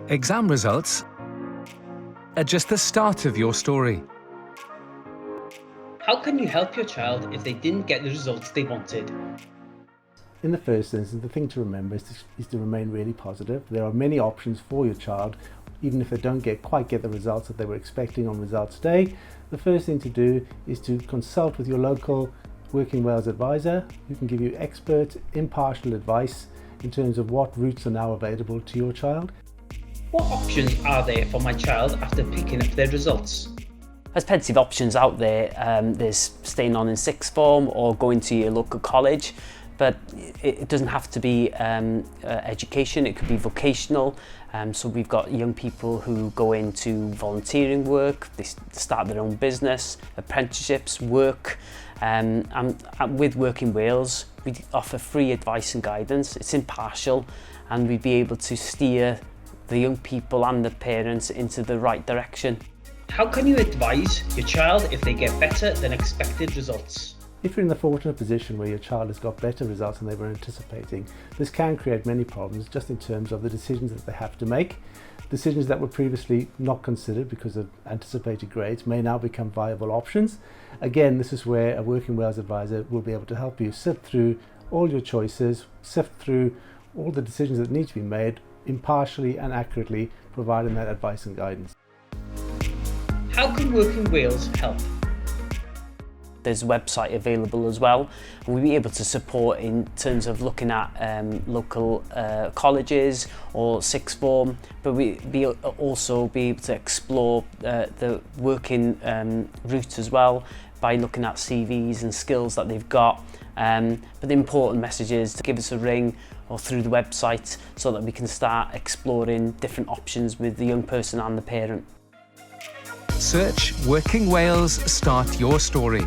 Exam results are just the start of your story. How can you help your child if they didn't get the results they wanted? In the first instance, the thing to remember is to remain really positive. There are many options for your child, even if they don't quite get the results that they were expecting on results day. The first thing to do is to consult with your local Working Wales advisor, who can give you expert, impartial advice in terms of what routes are now available to your child. What options are there for my child after picking up their results? There's plenty of options out there. There's staying on in sixth form or going to your local college, but it doesn't have to be education, it could be vocational. So we've got young people who go into volunteering work, they start their own business, apprenticeships, work. And with Working Wales, we offer free advice and guidance. It's impartial, and we'd be able to steer the young people and the parents into the right direction. How can you advise your child if they get better than expected results? If you're in the fortunate position where your child has got better results than they were anticipating, this can create many problems just in terms of the decisions that they have to make. Decisions that were previously not considered because of anticipated grades may now become viable options. Again, this is where a Working Wales advisor will be able to help you sift through all your choices, sift through all the decisions that need to be made impartially and accurately, providing that advice and guidance. How can Working Wales help? There's a website available as well, and we'll be able to support in terms of looking at local colleges or sixth form, but we'll also be able to explore the working route as well by looking at CVs and skills that they've got. But the important message is to give us a ring or through the website so that we can start exploring different options with the young person and the parent. Search Working Wales Start Your Story